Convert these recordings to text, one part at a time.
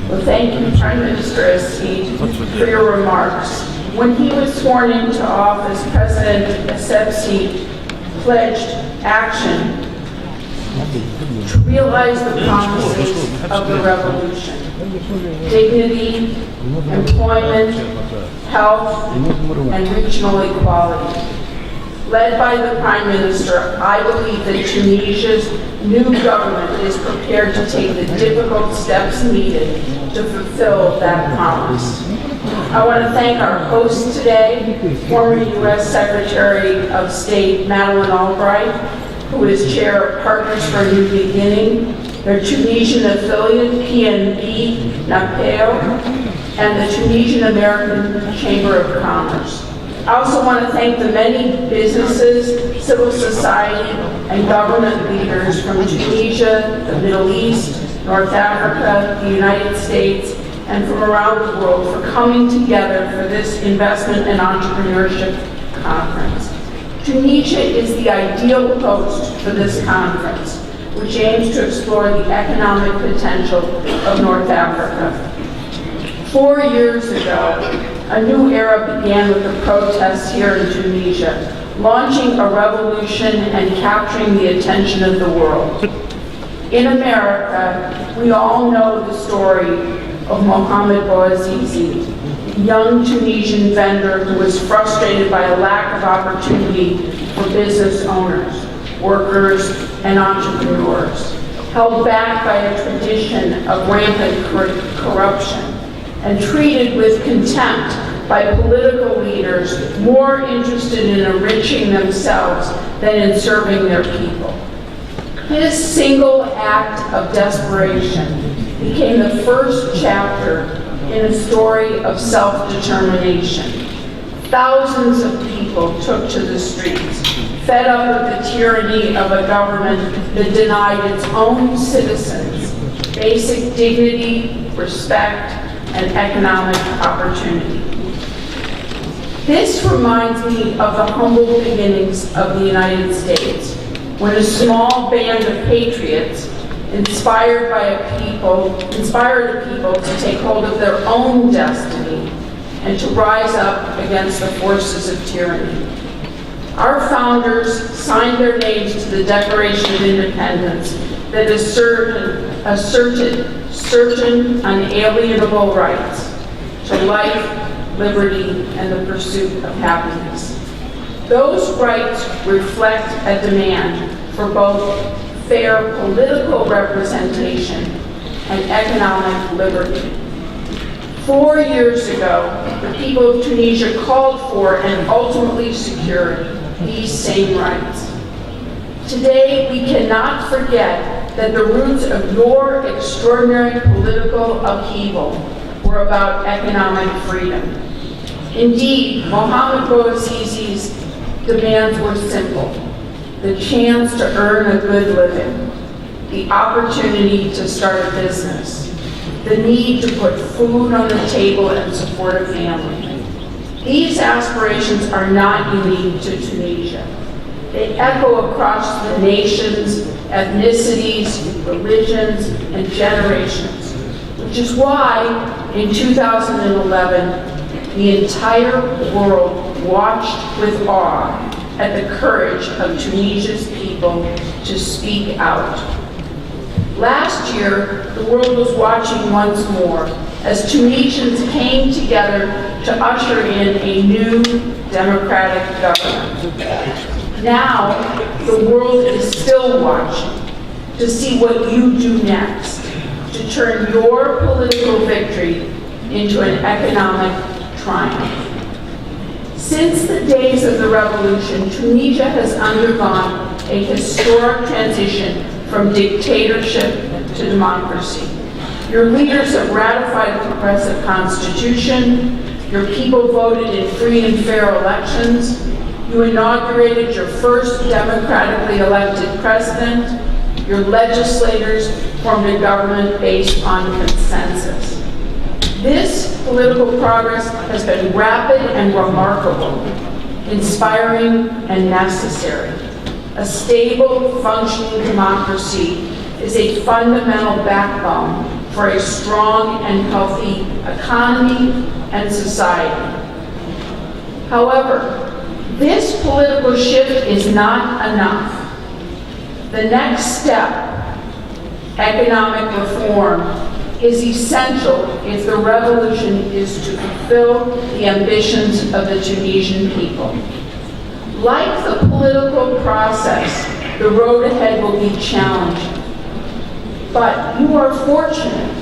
Well, thank you, Prime Minister Essid, for your remarks. When he was sworn into office, President Essid pledged action to realize the promises of the revolution: dignity, employment, health, and regional equality. Led by the Prime Minister, I believe that Tunisia's new government is prepared to take the difficult steps needed to fulfill that promise. I want to thank our host today, former U.S. Secretary of State Madeleine Albright, who is chair of Partners for a New Beginning, their Tunisian affiliate, PNB-NAPEO, and the Tunisian American Chamber of Commerce. I also want to thank the many businesses, civil society, and government leaders from Tunisia, the Middle East, North Africa, the United States, and from around the world for coming together for this investment and entrepreneurship conference. Tunisia is the ideal host for this conference, which aims to explore the economic potential of North Africa. 4 years ago, a new era began with the protests here in Tunisia, launching a revolution and capturing the attention of the world. In America, we all know the story of Mohamed Bouazizi, a young Tunisian vendor who was frustrated by a lack of opportunity for business owners, workers, and entrepreneurs, held back by a tradition of rampant corruption, and treated with contempt by political leaders more interested in enriching themselves than in serving their people. His single act of desperation became the first chapter in a story of self-determination. Thousands of people took to the streets, fed up with the tyranny of a government that denied its own citizens basic dignity, respect, and economic opportunity. This reminds me of the humble beginnings of the United States, when a small band of patriots inspired a people to take hold of their own destiny and to rise up against the forces of tyranny. Our founders signed their names to the Declaration of Independence that asserted certain unalienable rights to life, liberty, and the pursuit of happiness. Those rights reflect a demand for both fair political representation and economic liberty. 4 years ago, the people of Tunisia called for and ultimately secured these same rights. Today, we cannot forget that the roots of your extraordinary political upheaval were about economic freedom. Indeed, Mohamed Bouazizi's demands were simple: the chance to earn a good living, the opportunity to start a business, the need to put food on the table and support a family. These aspirations are not unique to Tunisia. They echo across the nations, ethnicities, religions, and generations, which is why in 2011, the entire world watched with awe at the courage of Tunisia's people to speak out. Last year, the world was watching once more as Tunisians came together to usher in a new democratic government. Now, the world is still watching to see what you do next to turn your political victory into an economic triumph. Since the days of the revolution, Tunisia has undergone a historic transition from dictatorship to democracy. Your leaders have ratified a progressive constitution. Your people voted in free and fair elections. You inaugurated your first democratically elected president. Your legislators formed a government based on consensus. This political progress has been rapid and remarkable, inspiring and necessary. A stable, functioning democracy is a fundamental backbone for a strong and healthy economy and society. However, this political shift is not enough. The next step, economic reform, is essential if the revolution is to fulfill the ambitions of the Tunisian people. Like the political process, the road ahead will be challenging. But you are fortunate.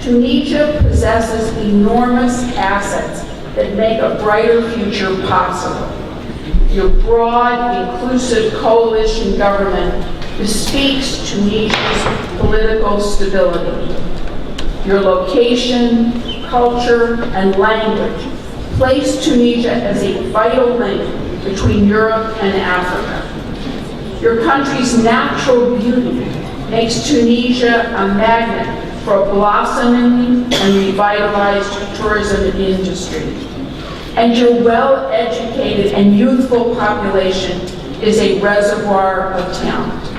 Tunisia possesses enormous assets that make a brighter future possible. Your broad, inclusive coalition government bespeaks Tunisia's political stability. Your location, culture, and language place Tunisia as a vital link between Europe and Africa. Your country's natural beauty makes Tunisia a magnet for a blossoming and revitalized tourism industry. And your well-educated and youthful population is a reservoir of talent.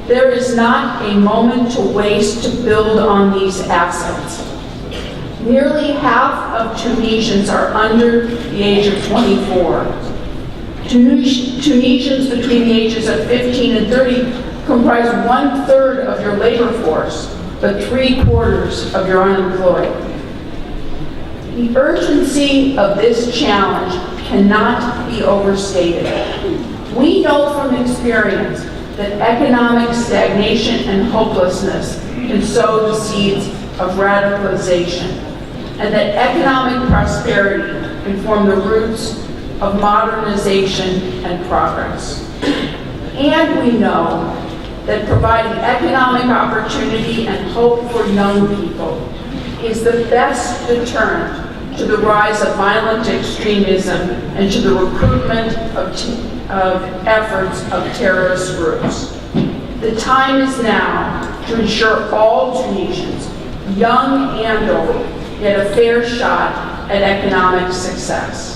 There is not a moment to waste to build on these assets. Nearly half of Tunisians are under the age of 24. Tunisians between the ages of 15 and 30 comprise 1/3 of your labor force, but 3/4 of your unemployed. The urgency of this challenge cannot be overstated. We know from experience that economic stagnation and hopelessness can sow the seeds of radicalization, and that economic prosperity can form the roots of modernization and progress. And we know that providing economic opportunity and hope for young people is the best deterrent to the rise of violent extremism and to the recruitment of efforts of terrorist groups. The time is now to ensure all Tunisians, young and old, get a fair shot at economic success.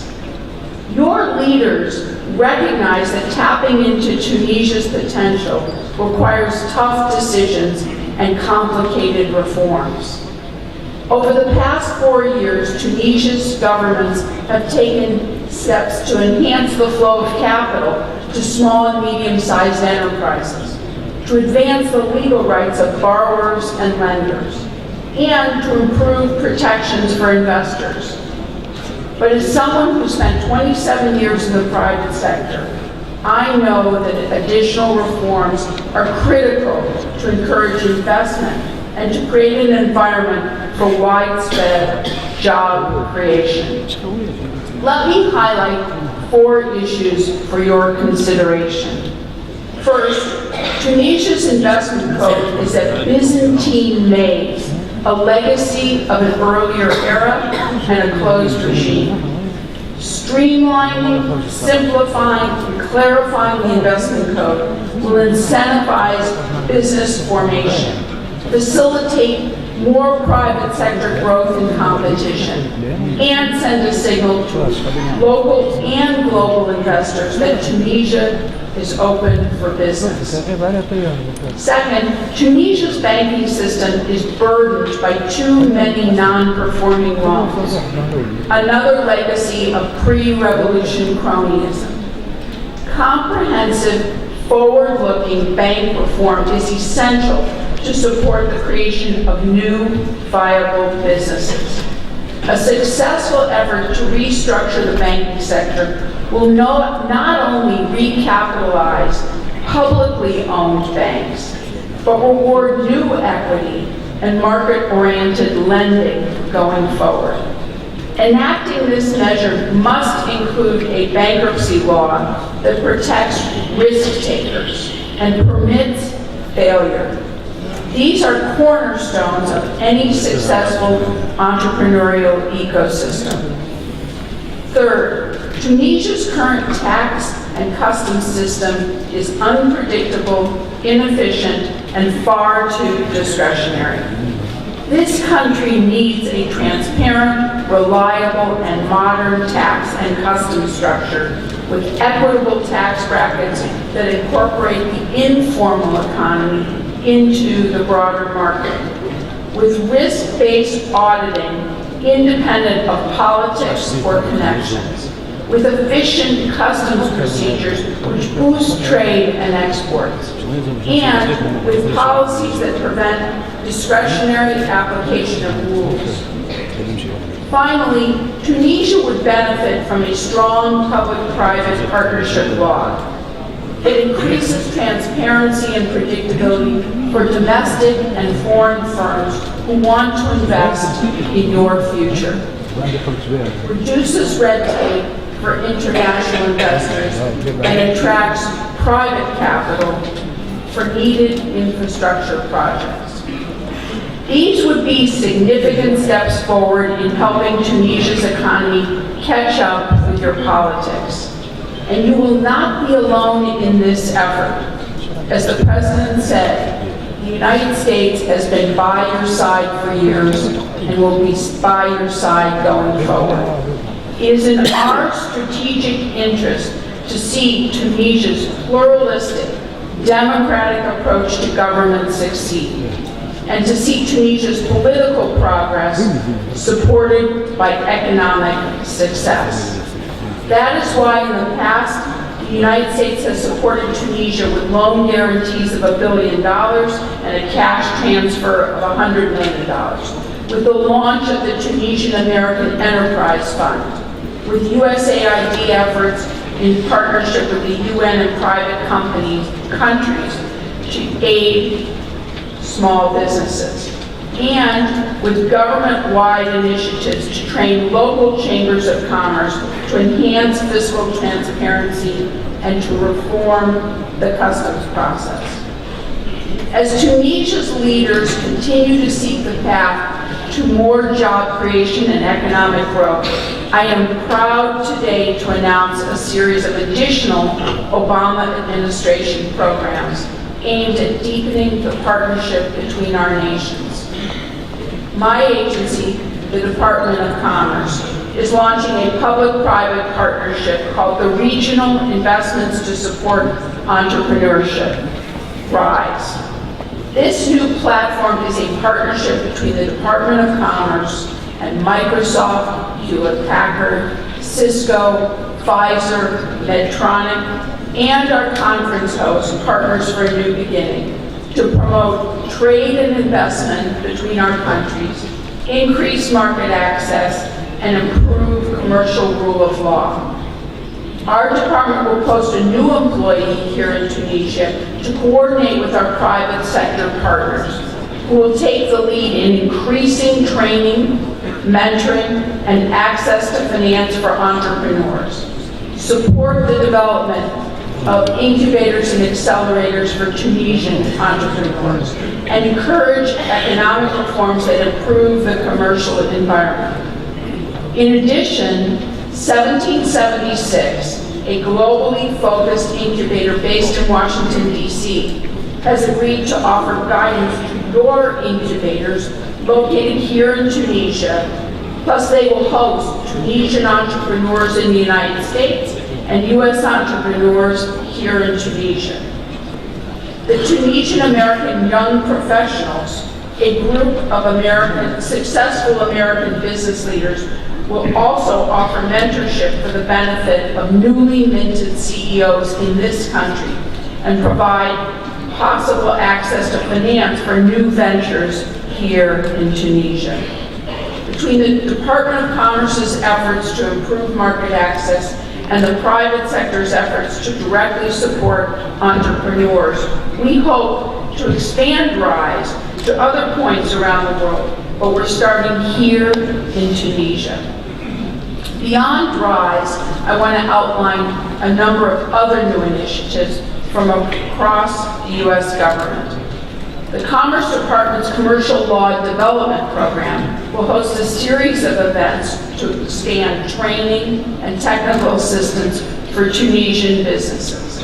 Your leaders recognize that tapping into Tunisia's potential requires tough decisions and complicated reforms. Over the past 4 years, Tunisia's governments have taken steps to enhance the flow of capital to small and medium-sized enterprises, to advance the legal rights of borrowers and lenders, and to improve protections for investors. But as someone who spent 27 years in the private sector, I know that additional reforms are critical to encourage investment and to create an environment for widespread job creation. Let me highlight 4 issues for your consideration. First, Tunisia's investment code is a Byzantine maze, a legacy of an earlier era and a closed regime. Streamlining, simplifying, and clarifying the investment code will incentivize business formation, facilitate more private sector growth and competition, and send a signal to local and global investors that Tunisia is open for business. Second, Tunisia's banking system is burdened by too many non-performing loans, another legacy of pre-revolution cronyism. Comprehensive, forward-looking bank reform is essential to support the creation of new, viable businesses. A successful effort to restructure the banking sector will not only recapitalize publicly owned banks, but reward new equity and market-oriented lending going forward. Enacting this measure must include a bankruptcy law that protects risk takers and permits failure. These are cornerstones of any successful entrepreneurial ecosystem. Third, Tunisia's current tax and customs system is unpredictable, inefficient, and far too discretionary. This country needs a transparent, reliable, and modern tax and customs structure with equitable tax brackets that incorporate the informal economy into the broader market, with risk-based auditing independent of politics or connections, with efficient customs procedures which boost trade and exports, and with policies that prevent discretionary application of rules. Finally, Tunisia would benefit from a strong public-private partnership law. It increases transparency and predictability for domestic and foreign firms who want to invest in your future. Reduces red tape for international investors and attracts private capital for needed infrastructure projects. These would be significant steps forward in helping Tunisia's economy catch up with your politics. And you will not be alone in this effort. As the President said, the United States has been by your side for years and will be by your side going forward. It is in our strategic interest to see Tunisia's pluralistic, democratic approach to government succeed, and to see Tunisia's political progress supported by economic success. That is why in the past, the United States has supported Tunisia with loan guarantees of $1 billion and a cash transfer of $100 million, with the launch of the Tunisian American Enterprise Fund, with USAID efforts in partnership with the UN and private countries to aid small businesses, and with government-wide initiatives to train local chambers of commerce to enhance fiscal transparency and to reform the customs process. As Tunisia's leaders continue to seek the path to more job creation and economic growth, I am proud today to announce a series of additional Obama administration programs aimed at deepening the partnership between our nations. My agency, the Department of Commerce, is launching a public-private partnership called the Regional Investments to Support Entrepreneurship, RISE. This new platform is a partnership between the Department of Commerce and Microsoft, Hewlett-Packard, Cisco, Pfizer, Medtronic, and our conference host, Partners for a New Beginning, to promote trade and investment between our countries, increase market access, and improve commercial rule of law. Our department will post a new employee here in Tunisia to coordinate with our private sector partners, who will take the lead in increasing training, mentoring, and access to finance for entrepreneurs, support the development of incubators and accelerators for Tunisian entrepreneurs, and encourage economic reforms that improve the commercial environment. In addition, 1776, a globally focused incubator based in Washington, D.C., has agreed to offer guidance to your incubators located here in Tunisia. Plus, they will host Tunisian entrepreneurs in the United States and U.S. entrepreneurs here in Tunisia. The Tunisian American Young Professionals, a group of successful American business leaders, will also offer mentorship for the benefit of newly minted CEOs in this country and provide possible access to finance for new ventures here in Tunisia. Between the Department of Commerce's efforts to improve market access and the private sector's efforts to directly support entrepreneurs, we hope to expand RISE to other points around the world, but we're starting here in Tunisia. Beyond RISE, I want to outline a number of other new initiatives from across the U.S. government. The Commerce Department's Commercial Law Development Program will host a series of events to expand training and technical assistance for Tunisian businesses.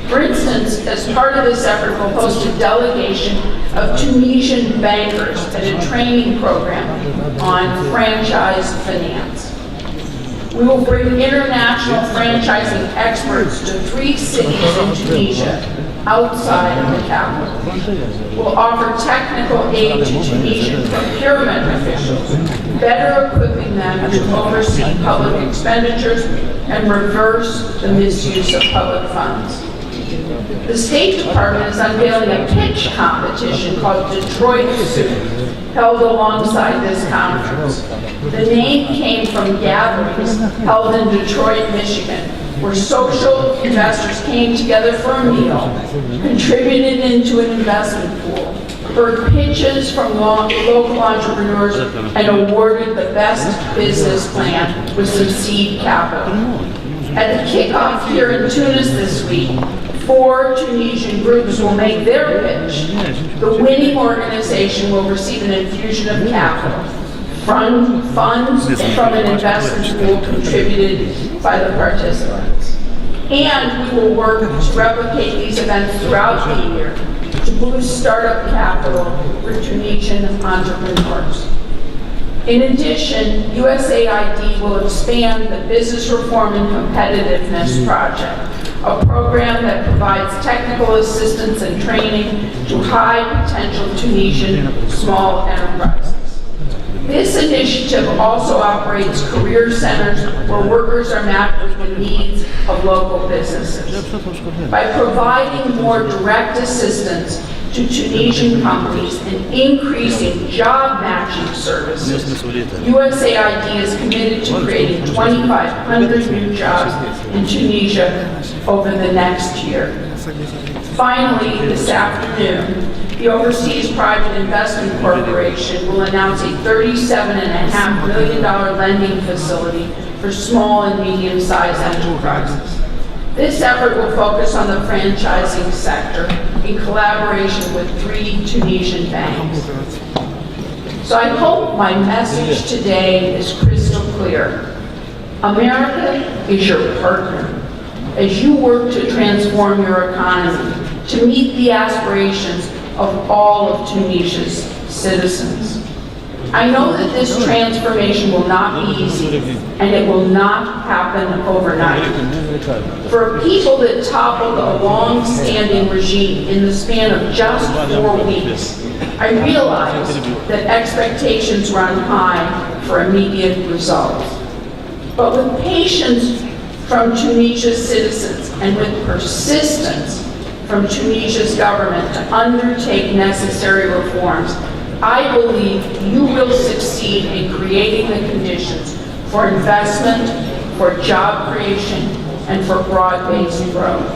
For instance, as part of this effort, we'll host a delegation of Tunisian bankers at a training program on franchise finance. We will bring international franchising experts to 3 cities in Tunisia outside of the capital. We'll offer technical aid to Tunisian procurement officials, better equipping them to oversee public expenditures and reverse the misuse of public funds. The State Department is unveiling a pitch competition called Detroit Soup, held alongside this conference. The name came from gatherings held in Detroit, Michigan, where social investors came together for a meal, contributed into an investment pool, heard pitches from local entrepreneurs, and awarded the best business plan with some seed capital. At the kickoff here in Tunis this week, 4 Tunisian groups will make their pitch. The winning organization will receive an infusion of capital, funds from an investment pool contributed by the participants. And we will work to replicate these events throughout the year to boost startup capital for Tunisian entrepreneurs. In addition, USAID will expand the Business Reform and Competitiveness Project, a program that provides technical assistance and training to high-potential Tunisian small enterprises. This initiative also operates career centers where workers are matched with the needs of local businesses. By providing more direct assistance to Tunisian companies and increasing job matching services, USAID is committed to creating 2,500 new jobs in Tunisia over the next year. Finally, this afternoon, the Overseas Private Investment Corporation will announce a $37.5 million lending facility for small and medium-sized enterprises. This effort will focus on the franchising sector in collaboration with 3 Tunisian banks. So I hope my message today is crystal clear. America is your partner as you work to transform your economy to meet the aspirations of all of Tunisia's citizens. I know that this transformation will not be easy, and it will not happen overnight. For people that toppled a long-standing regime in the span of just 4 weeks, I realize that expectations run high for immediate results. But with patience from Tunisia's citizens and with persistence from Tunisia's government to undertake necessary reforms, I believe you will succeed in creating the conditions for investment, for job creation, and for broad-based growth.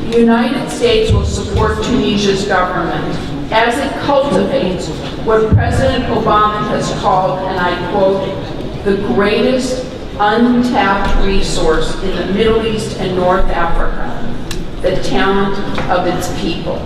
The United States will support Tunisia's government as it cultivates what President Obama has called, and I quote, the greatest untapped resource in the Middle East and North Africa, the talent of its people.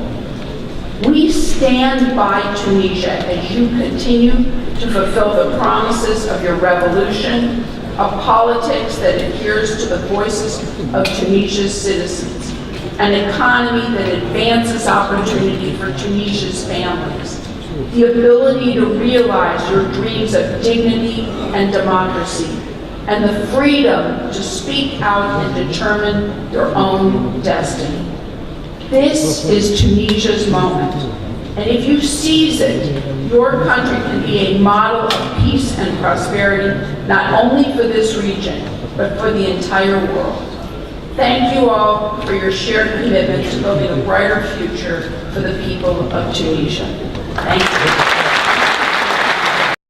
We stand by Tunisia as you continue to fulfill the promises of your revolution, a politics that adheres to the voices of Tunisia's citizens, an economy that advances opportunity for Tunisia's families, the ability to realize your dreams of dignity and democracy, and the freedom to speak out and determine your own destiny. This is Tunisia's moment, and if you seize it, your country can be a model of peace and prosperity, not only for this region, but for the entire world. Thank you all for your shared commitment to building a brighter future for the people of Tunisia. Thank you.